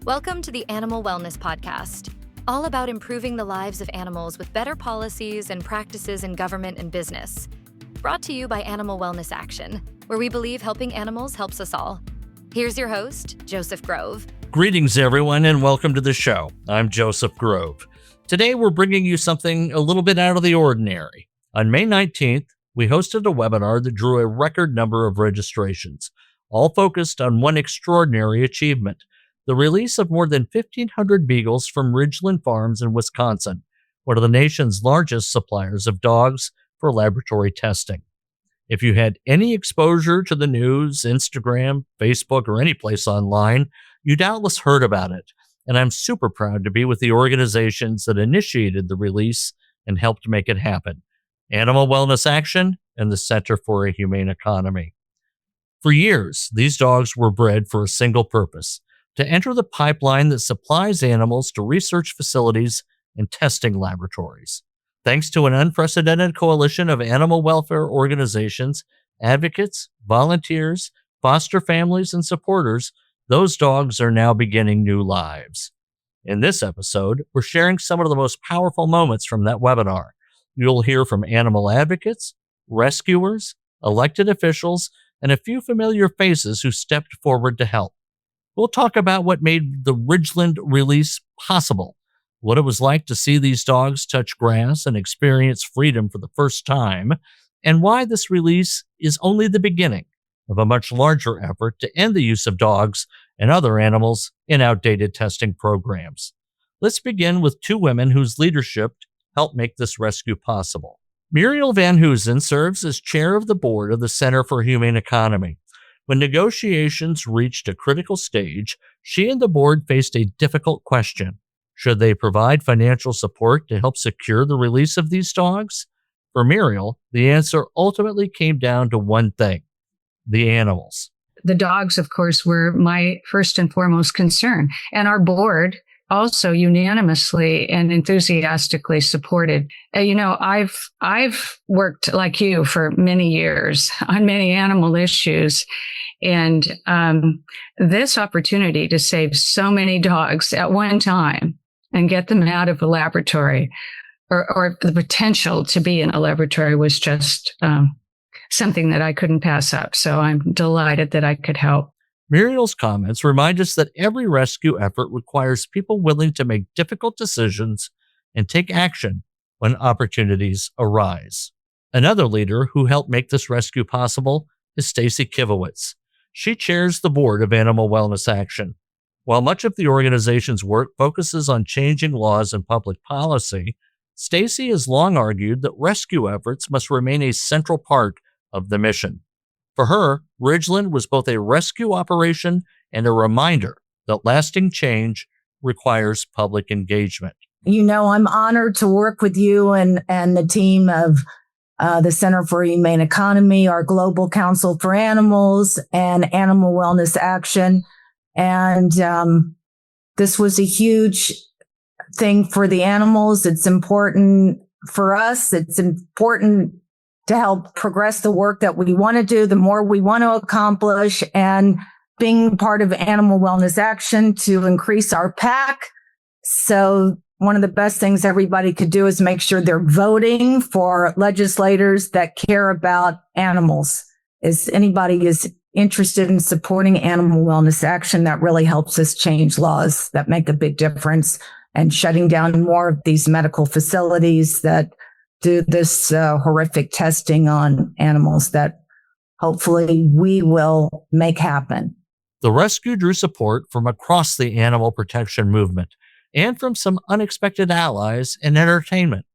Welcome to the Animal Wellness Podcast, all about improving the lives of animals with better policies and practices in government and business. Brought to you by Animal Wellness Action, where we believe helping animals helps us all. Here's your host, Joseph Grove. Greetings, everyone, and welcome to the show. I'm Joseph Grove. Today, we're bringing you something a little bit out of the ordinary. On May 19th, we hosted a webinar that drew a record number of registrations, all focused on one extraordinary achievement: the release of more than 1,500 Beagles from Ridglan Farms in Wisconsin, one of the nation's largest suppliers of dogs for laboratory testing. If you had any exposure to the news, Instagram, Facebook, or any place online, you doubtless heard about it, and I'm super proud to be with the organizations that initiated the release and helped make it happen: Animal Wellness Action and the Center for a Humane Economy. For years, these dogs were bred for a single purpose: to enter the pipeline that supplies animals to research facilities and testing laboratories. Thanks to an unprecedented coalition of animal welfare organizations, advocates, volunteers, foster families, and supporters, those dogs are now beginning new lives. In this episode, we're sharing some of the most powerful moments from that webinar. You'll hear from animal advocates, rescuers, elected officials, and a few familiar faces who stepped forward to help. We'll talk about what made the Ridglan release possible, what it was like to see these dogs touch grass and experience freedom for the first time, and why this release is only the beginning of a much larger effort to end the use of dogs and other animals in outdated testing programs. Let's begin with two women whose leadership helped make this rescue possible. Muriel Van Hoosen serves as chair of the board of the Center for a Humane Economy. When negotiations reached a critical stage, she and the board faced a difficult question. Should they provide financial support to help secure the release of these dogs? For Muriel, the answer ultimately came down to one thing: the animals. The dogs, of course, were my first and foremost concern. And our board also unanimously and enthusiastically supported. I've worked like you for many years on many animal issues. And this opportunity to save so many dogs at one time and get them out of a laboratory, or the potential to be in a laboratory, was just something that I couldn't pass up. So I'm delighted that I could help. Muriel's comments remind us that every rescue effort requires people willing to make difficult decisions and take action when opportunities arise. Another leader who helped make this rescue possible is Stacy Kivowitz. She chairs the board of Animal Wellness Action. While much of the organization's work focuses on changing laws and public policy, Stacy has long argued that rescue efforts must remain a central part of the mission. For her, Ridglan was both a rescue operation and a reminder that lasting change requires public engagement. I'm honored to work with you and the team of the Center for a Humane Economy, our Global Council for Animals, and Animal Wellness Action. And this was a huge thing for the animals. It's important for us. It's important to help progress the work that we want to do, the more we want to accomplish, and being part of Animal Wellness Action to increase our PAC. So one of the best things everybody could do is make sure they're voting for legislators that care about animals. If anybody is interested in supporting Animal Wellness Action, that really helps us change laws that make a big difference, and shutting down more of these medical facilities that do this horrific testing on animals that hopefully we will make happen. The rescue drew support from across the animal protection movement and from some unexpected allies in entertainment.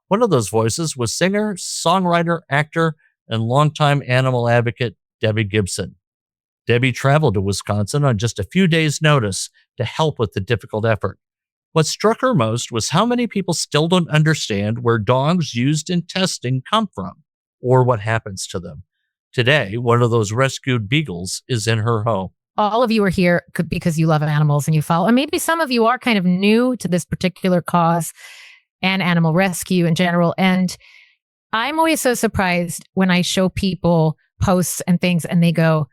One of those voices was singer, songwriter, actor, and longtime animal advocate Debbie Gibson. Debbie traveled to Wisconsin on just a few days' notice to help with the difficult effort. What struck her most was how many people still don't understand where dogs used in testing come from or what happens to them. Today, one of those rescued Beagles is in her home. All of you are here because you love animals and you follow. And maybe some of you are kind of new to this particular cause and animal rescue in general. And I'm always so surprised when I show people posts and things and they go,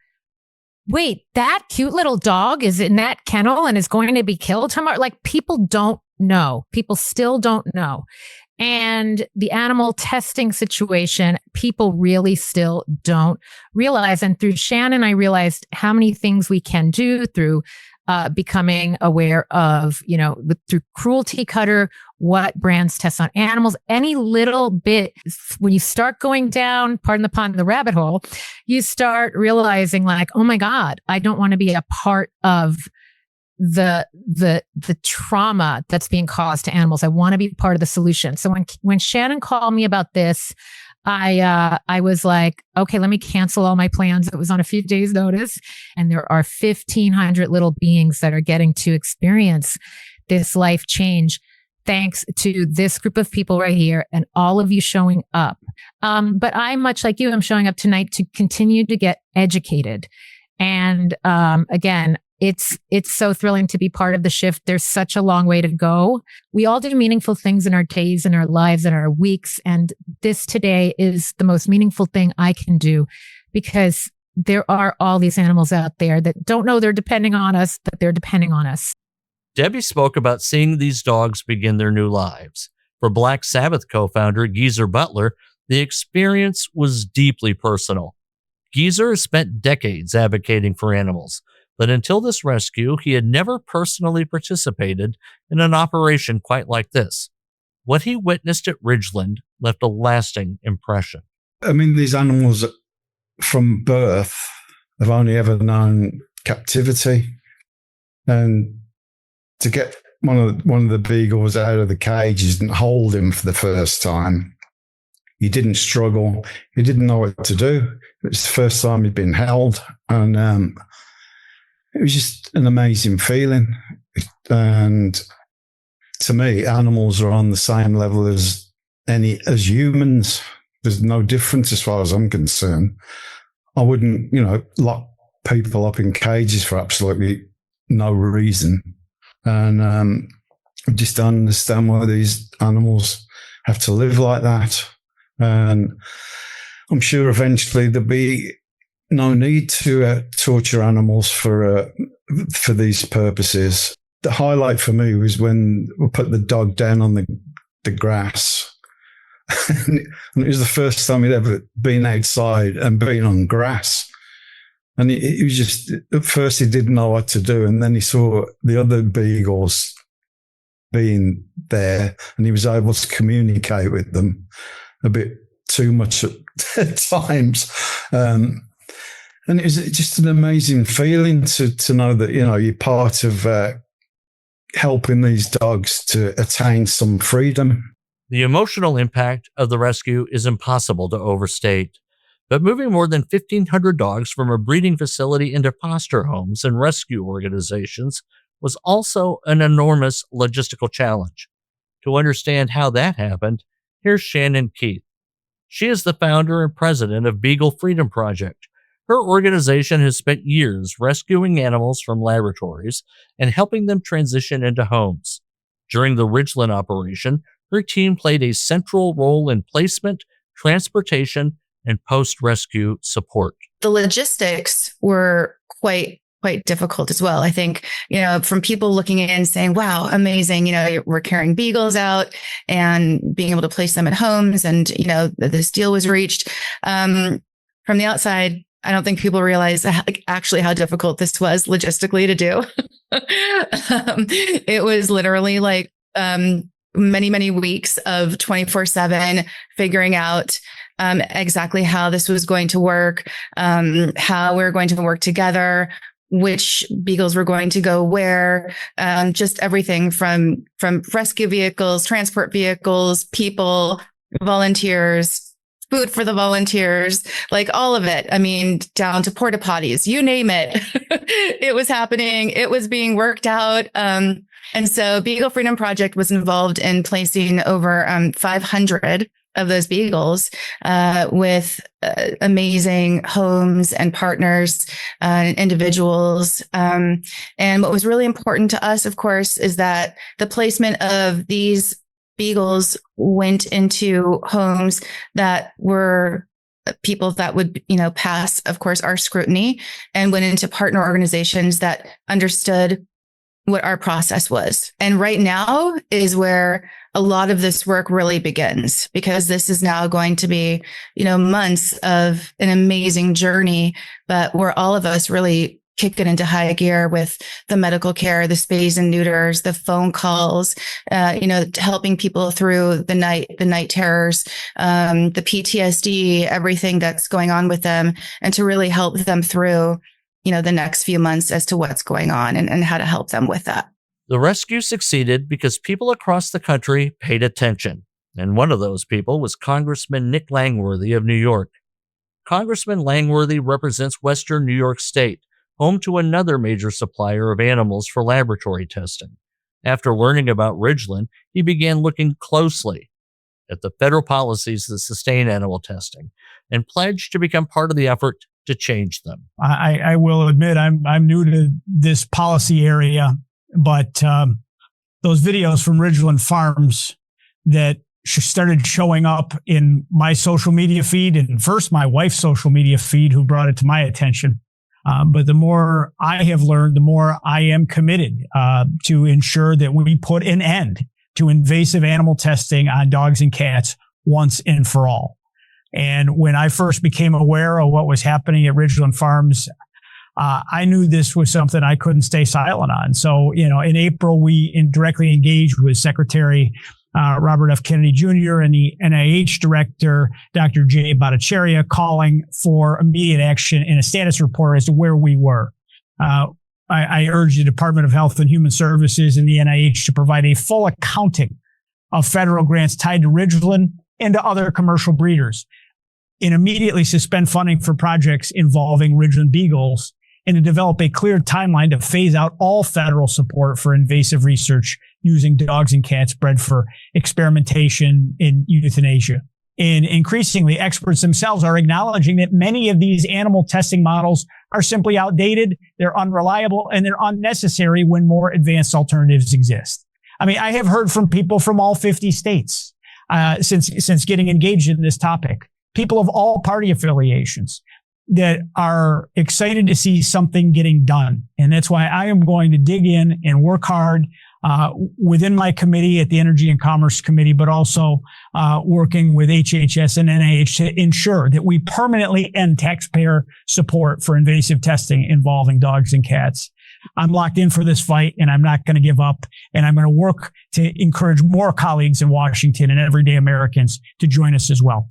wait, that cute little dog is in that kennel and is going to be killed tomorrow. Like, people don't know. People still don't know. And the animal testing situation, people really still don't realize. And through Shannon, I realized how many things we can do through becoming aware of, through Cruelty Cutter, what brands test on animals, any little bit. When you start going down, pardon the pun, the rabbit hole, you start realizing like, oh my God, I don't want to be a part of the trauma that's being caused to animals. I want to be part of the solution. So when Shannon called me about this, I was like, okay, let me cancel all my plans. It was on a few days' notice. And there are 1,500 little beings that are getting to experience this life change thanks to this group of people right here and all of you showing up. But I, much like you, am showing up tonight to continue to get educated. And again, it's so thrilling to be part of the shift. There's such a long way to go. We all do meaningful things in our days and our lives and our weeks. And this today is the most meaningful thing I can do, because there are all these animals out there that don't know they're depending on us, but they're depending on us. Debbie spoke about seeing these dogs begin their new lives. For Black Sabbath co-founder Geezer Butler, the experience was deeply personal. Geezer has spent decades advocating for animals, but until this rescue, he had never personally participated in an operation quite like this. What he witnessed at Ridglan left a lasting impression. I mean, these animals from birth have only ever known captivity. And to get one of the beagles out of the cages and hold him for the first time, he didn't struggle. He didn't know what to do. It was the first time he'd been held. And it was just an amazing feeling. And to me, animals are on the same level as humans. There's no difference as far as I'm concerned. I wouldn't, lock people up in cages for absolutely no reason. And I just don't understand why these animals have to live like that. And I'm sure eventually there'll be no need to torture animals for these purposes. The highlight for me was when we put the dog down on the grass. And it was the first time he'd ever been outside and been on grass. And he was just, at first he didn't know what to do. And then he saw the other beagles being there and he was able to communicate with them a bit too much at times. And it was just an amazing feeling to know that, you're part of helping these dogs to attain some freedom. The emotional impact of the rescue is impossible to overstate. But moving more than 1,500 dogs from a breeding facility into foster homes and rescue organizations was also an enormous logistical challenge. To understand how that happened, here's Shannon Keith. She is the founder and president of Beagle Freedom Project. Her organization has spent years rescuing animals from laboratories and helping them transition into homes. During the Ridglan operation, her team played a central role in placement, transportation, and post-rescue support. The logistics were quite difficult as well. I think, from people looking in saying, wow, amazing, we're carrying beagles out and being able to place them at homes and, this deal was reached. From the outside, I don't think people realize actually how difficult this was logistically to do. It was literally like many, many weeks of 24/7 figuring out exactly how this was going to work, how we're going to work together, which beagles were going to go where, just everything from rescue vehicles, transport vehicles, people, volunteers, food for the volunteers, like all of it. I mean, down to porta potties, you name it. It was happening. It was being worked out. And so Beagle Freedom Project was involved in placing over 500 of those beagles with amazing homes and partners and individuals. And what was really important to us, of course, is that the placement of these beagles went into homes that were people that would, pass, of course, our scrutiny, and went into partner organizations that understood what our process was. And right now is where a lot of this work really begins, because this is now going to be, months of an amazing journey, but where all of us really kick it into high gear with the medical care, the spays and neuters, the phone calls, helping people through the night terrors, the PTSD, everything that's going on with them, and to really help them through, the next few months as to what's going on and how to help them with that. The rescue succeeded because people across the country paid attention, and one of those people was Congressman Nick Langworthy of New York. Congressman Langworthy represents Western New York State, home to another major supplier of animals for laboratory testing. After learning about Ridglan, he began looking closely at the federal policies that sustain animal testing and pledged to become part of the effort to change them. I will admit I'm new to this policy area, but those videos from Ridglan Farms that started showing up in my social media feed, and first my wife's social media feed, who brought it to my attention. But the more I have learned, the more I am committed to ensure that we put an end to invasive animal testing on dogs and cats once and for all. And when I first became aware of what was happening at Ridglan Farms, I knew this was something I couldn't stay silent on. So, in April, we directly engaged with Secretary Robert F. Kennedy Jr. and the NIH Director, Dr. Jay Bhattacharya, calling for immediate action and a status report as to where we were. I urge the Department of Health and Human Services and the NIH to provide a full accounting of federal grants tied to Ridglan and to other commercial breeders, and immediately suspend funding for projects involving Ridglan Beagles, and to develop a clear timeline to phase out all federal support for invasive research using dogs and cats bred for experimentation in euthanasia. And increasingly, experts themselves are acknowledging that many of these animal testing models are simply outdated, they're unreliable, and they're unnecessary when more advanced alternatives exist. I mean, I have heard from people from all 50 states since getting engaged in this topic, people of all party affiliations that are excited to see something getting done. And that's why I am going to dig in and work hard within my committee at the Energy and Commerce Committee, but also working with HHS and NIH to ensure that we permanently end taxpayer support for invasive testing involving dogs and cats. I'm locked in for this fight, and I'm not going to give up. And I'm going to work to encourage more colleagues in Washington and everyday Americans to join us as well.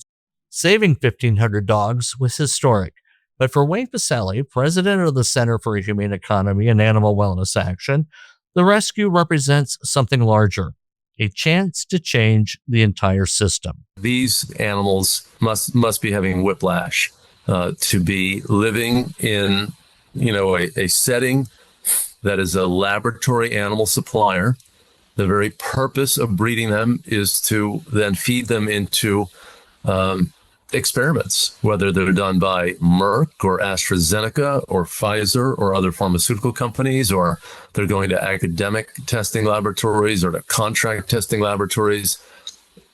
Saving 1,500 dogs was historic. But for Wayne Pacelle, president of the Center for a Humane Economy and Animal Wellness Action, the rescue represents something larger, a chance to change the entire system. These animals must be having whiplash to be living in, a setting that is a laboratory animal supplier. The very purpose of breeding them is to then feed them into experiments, whether they're done by Merck or AstraZeneca or Pfizer or other pharmaceutical companies, or they're going to academic testing laboratories or to contract testing laboratories.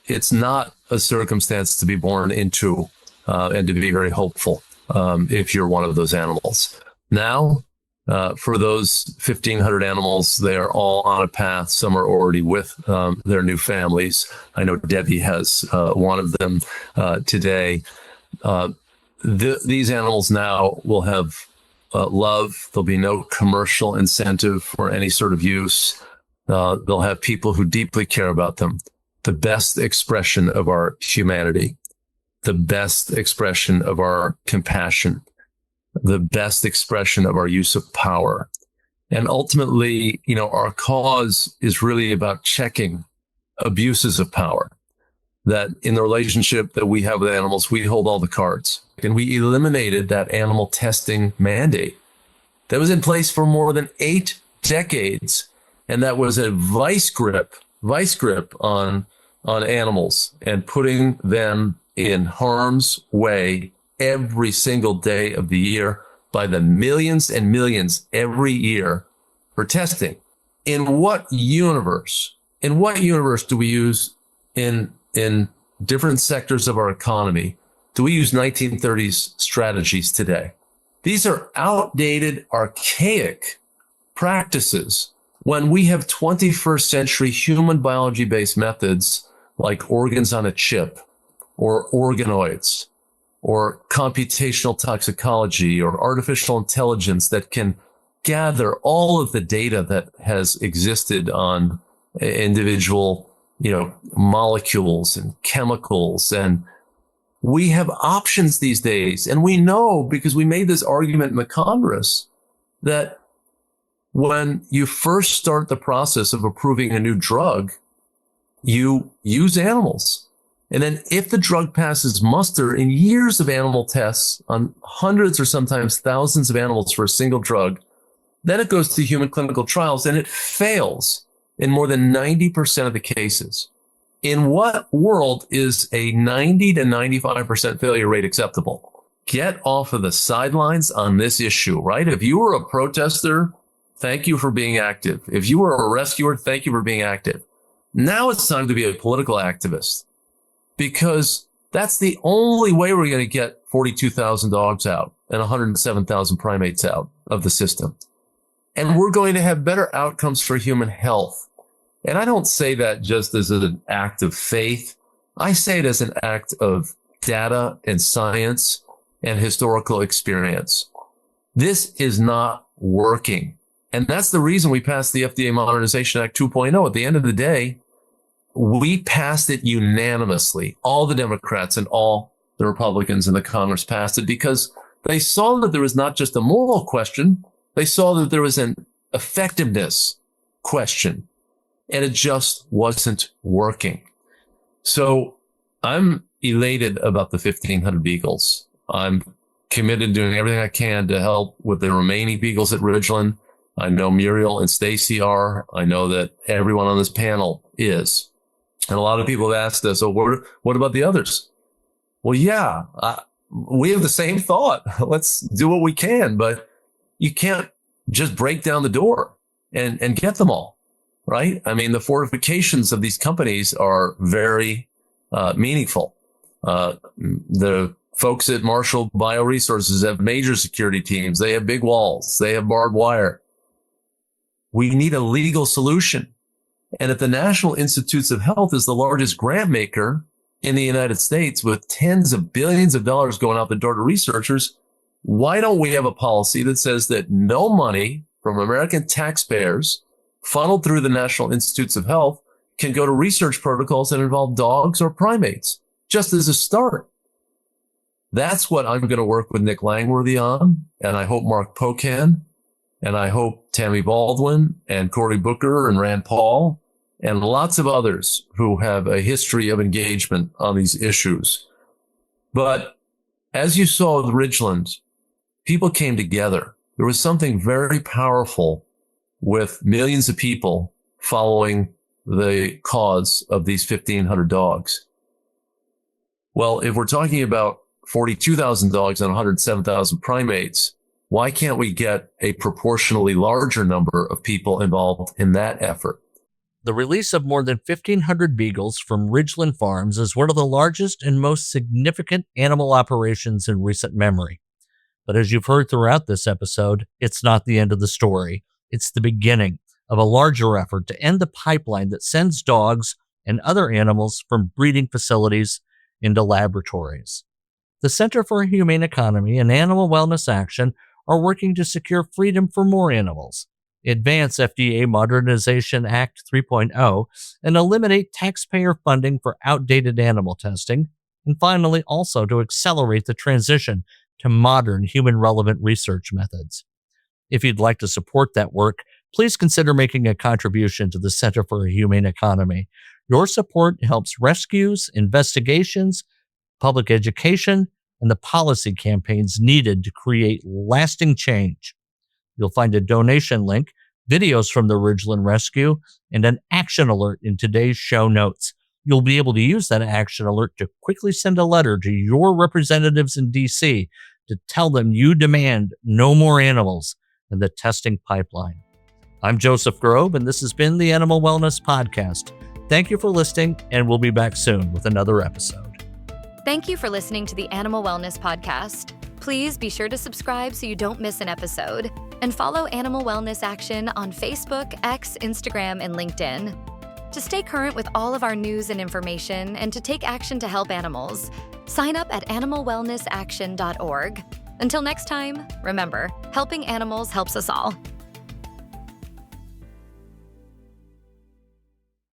It's not a circumstance to be born into and to be very hopeful if you're one of those animals. Now, for those 1,500 animals, they are all on a path. Some are already with their new families. I know Debbie has one of them today. These animals now will have love. There'll be no commercial incentive for any sort of use. They'll have people who deeply care about them. The best expression of our humanity, the best expression of our compassion, the best expression of our use of power. And ultimately, our cause is really about checking abuses of power, that in the relationship that we have with animals, we hold all the cards. And we eliminated that animal testing mandate that was in place for more than 8 decades. And that was a vice grip on animals and putting them in harm's way every single day of the year by the millions and millions every year for testing. In what universe do we use in different sectors of our economy do we use 1930s strategies today? These are outdated, archaic practices when we have 21st century human biology-based methods like organs on a chip or organoids or computational toxicology or artificial intelligence that can gather all of the data that has existed on individual, molecules and chemicals. And we have options these days. And we know, because we made this argument in the Congress, that when you first start the process of approving a new drug, you use animals. And then if the drug passes muster in years of animal tests on hundreds or sometimes thousands of animals for a single drug, then it goes to human clinical trials and it fails in more than 90% of the cases. In what world is a 90 to 95% failure rate acceptable? Get off of the sidelines on this issue, right? If you were a protester, thank you for being active. If you were a rescuer, thank you for being active. Now it's time to be a political activist, because that's the only way we're going to get 42,000 dogs out and 107,000 primates out of the system. And we're going to have better outcomes for human health. And I don't say that just as an act of faith. I say it as an act of data and science and historical experience. This is not working. And that's the reason we passed the FDA Modernization Act 2.0. At the end of the day, we passed it unanimously. All the Democrats and all the Republicans in the Congress passed it because they saw that there was not just a moral question. They saw that there was an effectiveness question, and it just wasn't working. So I'm elated about the 1,500 Beagles. I'm committed to doing everything I can to help with the remaining Beagles at Ridglan. I know Muriel and Stacy are. I know that everyone on this panel is. And a lot of people have asked us, oh, what about the others? Well, yeah, we have the same thought. Let's do what we can, but you can't just break down the door and get them all, right? I mean, the fortifications of these companies are very meaningful. The folks at Marshall Bioresources have major security teams. They have big walls. They have barbed wire. We need a legal solution. And if the National Institutes of Health is the largest grant maker in the United States with tens of billions of dollars going out the door to researchers, why don't we have a policy that says that no money from American taxpayers funneled through the National Institutes of Health can go to research protocols that involve dogs or primates, just as a start? That's what I'm going to work with Nick Langworthy on, and I hope Mark Pocan, and I hope Tammy Baldwin and Cory Booker and Rand Paul and lots of others who have a history of engagement on these issues. But as you saw with Ridgland, people came together. There was something very powerful with millions of people following the cause of these 1,500 dogs. Well, if we're talking about 42,000 dogs and 107,000 primates, why can't we get a proportionally larger number of people involved in that effort? The release of more than 1,500 Beagles from Ridglan Farms is one of the largest and most significant animal operations in recent memory. But as you've heard throughout this episode, it's not the end of the story. It's the beginning of a larger effort to end the pipeline that sends dogs and other animals from breeding facilities into laboratories. The Center for a Humane Economy and Animal Wellness Action are working to secure freedom for more animals, advance FDA Modernization Act 3.0, and eliminate taxpayer funding for outdated animal testing, and finally also to accelerate the transition to modern human-relevant research methods. If you'd like to support that work, please consider making a contribution to the Center for a Humane Economy. Your support helps rescues, investigations, public education, and the policy campaigns needed to create lasting change. You'll find a donation link, videos from the Ridglan rescue, and an action alert in today's show notes. You'll be able to use that action alert to quickly send a letter to your representatives in D.C. to tell them you demand no more animals in the testing pipeline. I'm Joseph Grove, and this has been the Animal Wellness Podcast. Thank you for listening, and we'll be back soon with another episode. Thank you for listening to the Animal Wellness Podcast. Please be sure to subscribe so you don't miss an episode, and follow Animal Wellness Action on Facebook, X, Instagram, and LinkedIn. To stay current with all of our news and information and to take action to help animals, sign up at animalwellnessaction.org. Until next time, remember, helping animals helps us all.